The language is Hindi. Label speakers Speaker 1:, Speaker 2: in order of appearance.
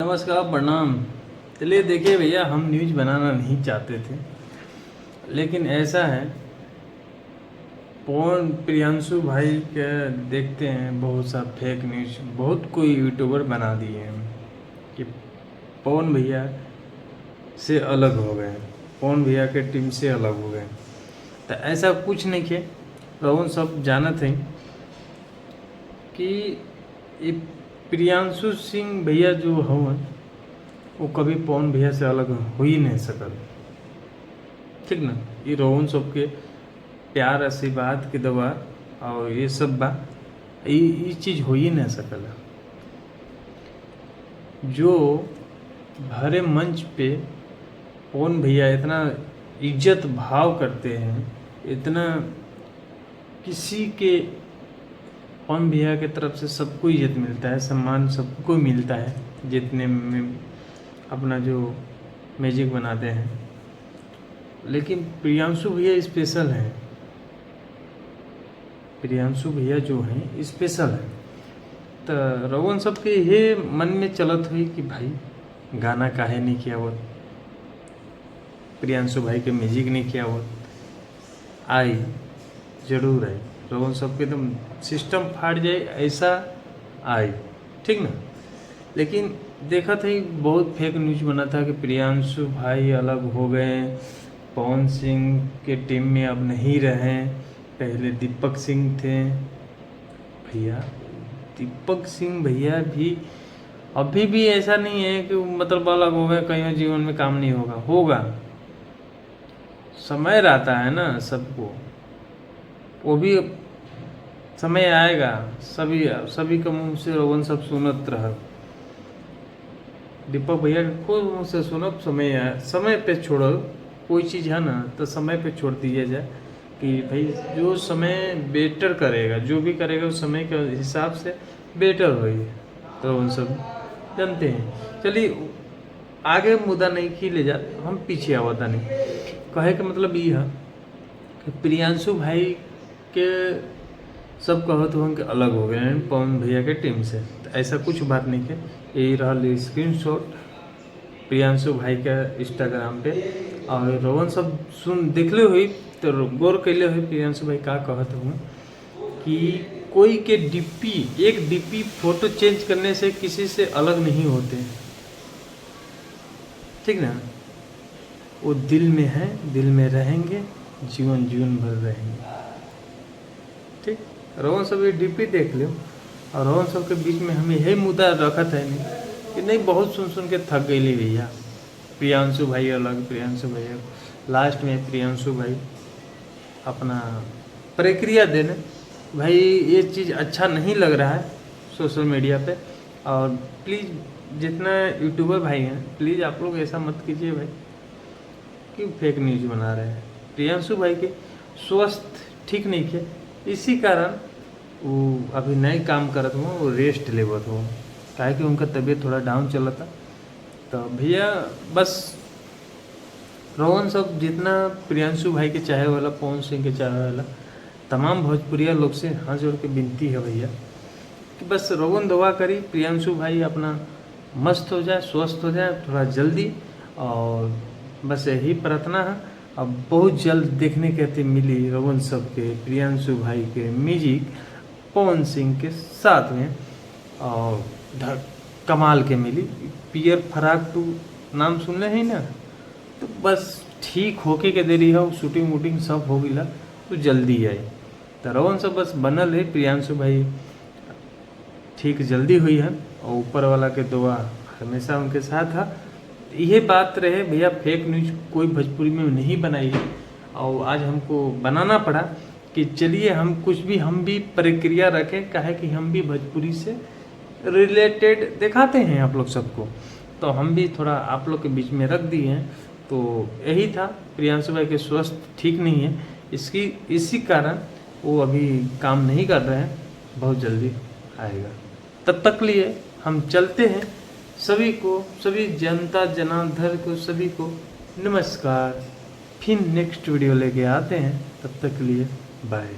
Speaker 1: नमस्कार, प्रणाम। चलिए देखिए भैया, हम न्यूज़ बनाना नहीं चाहते थे, लेकिन ऐसा है, पवन प्रियांशु भाई के देखते हैं बहुत सा फेक न्यूज़, बहुत कोई यूट्यूबर बना दिए हैं कि पवन भैया से अलग हो गए, पवन भैया के टीम से अलग हो गए। तो ऐसा कुछ नहीं है। रोहन सब जानत हैं कि ये प्रियांशु सिंह भैया जो हवन वो कभी पवन भैया से अलग हो ही नहीं सकल, ठीक ना। ये रोहन सबके प्यार आशीर्वाद के दवा और ये सब बा, ये चीज़ हो ही नहीं सकल। जो भरे मंच पे पवन भैया इतना इज्जत भाव करते हैं, इतना किसी के पवन भैया के तरफ से सबको इज्जत मिलता है, सम्मान सबको मिलता है, जितने में अपना जो मैजिक बनाते हैं। लेकिन प्रियांशु भैया स्पेशल हैं, प्रियांशु भैया जो हैं स्पेशल है। तो रवन सबके ये मन में चलत हुई कि भाई गाना काहे नहीं किया वो, प्रियांशु भाई के म्यूजिक नहीं किया वो, आई जरूर आई, रवन सबके एकदम सिस्टम फाट जाए ऐसा आई, ठीक ना। लेकिन देखा था बहुत फेक न्यूज बना था कि प्रियांशु भाई अलग हो गए, पवन सिंह के टीम में अब नहीं रहे, पहले दीपक सिंह थे। भैया दीपक सिंह भैया भी अभी भी ऐसा नहीं है कि मतलब अलग हो गए, कहीं जीवन में काम नहीं होगा, होगा, समय रहता है ना सबको, वो भी समय आएगा। सभी के मुंह से रोवन सब सुनत रह, दीपक भैया को मुंह से सुनब, समय पे छोड़ो, कोई चीज़ है ना तो समय पे छोड़ दिया जाए कि भाई जो समय बेटर करेगा, जो भी करेगा उस समय के हिसाब से बेटर होगी। तो उन सब जानते हैं। चलिए आगे मुद्दा नहीं खी ले जा, हम पीछे आवता नहीं, कहे का मतलब ये है कि प्रियांशु भाई के सब कहत हुआ कि अलग हो गए हैं पवन भैया के टीम से। तो ऐसा कुछ बात नहीं है, यही रहा स्क्रीनशॉट प्रियांशु भाई के इंस्टाग्राम पे। और रोहन सब सुन देखले हुई तो गौर कैले हुई प्रियांशु भाई का कहत हुआ कि कोई के एक डीपी फोटो चेंज करने से किसी से अलग नहीं होते, ठीक ना। वो दिल में है, दिल में रहेंगे, जीवन भर रहेंगे, ठीक। रोहन सब ये डीपी देख लो, और रोहन सब के बीच में हमें यही मुद्दा रखत है नहीं कि नहीं, बहुत सुन के थक गई भैया, प्रियांशु भाई अलग, प्रियांशु भैया लास्ट में प्रियांशु भाई अपना प्रक्रिया देने, भाई ये चीज़ अच्छा नहीं लग रहा है सोशल मीडिया पे। और प्लीज़ जितना यूट्यूबर भाई हैं, प्लीज़ आप लोग ऐसा मत कीजिए भाई कि फेक न्यूज़ बना रहे हैं। प्रियांशु भाई के स्वास्थ्य ठीक नहीं थे, इसी कारण वो अभी नए काम करत हुआ, वो रेस्ट लेवत हुआ, काहे कि उनका तबीयत थोड़ा डाउन चला था। तो भैया बस रोहन सब जितना प्रियांशु भाई के चाहे वाला, पवन सिंह के चाहे वाला तमाम भोजपुरिया लोग से हाथ जोड़ के विनती है भैया कि बस रोहन दुआ करी प्रियांशु भाई अपना मस्त हो जाए, स्वस्थ हो जाए थोड़ा जल्दी, और बस यही प्रार्थना है। अब बहुत जल्द देखने के मिली रोहन सब के, प्रियांशु भाई के म्यूजिक पवन सिंह के साथ में, और कमाल के मिली। पियर फराक टू नाम सुनले हैं ना, तो बस ठीक होके के देरी हो, शूटिंग वूटिंग सब हो गया तो जल्दी आई। तो रोहन सब बस बनल है, प्रियांशु भाई ठीक जल्दी हुई है, और ऊपर वाला के दुआ हमेशा उनके साथ है। यही बात रहे भैया, फेक न्यूज कोई भोजपुरी में नहीं बनाई है, और आज हमको बनाना पड़ा कि चलिए हम भी प्रक्रिया रखें, काहे कि हम भी भोजपुरी से रिलेटेड दिखाते हैं आप लोग सबको, तो हम भी थोड़ा आप लोग के बीच में रख दिए हैं। तो यही था, प्रियांशु भाई के स्वास्थ्य ठीक नहीं है, इसी कारण वो अभी काम नहीं कर रहे हैं, बहुत जल्दी आएगा। तब तक लिए हम चलते हैं, सभी को, सभी जनता जनार्दन को, सभी को नमस्कार। फिर नेक्स्ट वीडियो लेके आते हैं, तब तक के लिए बाय।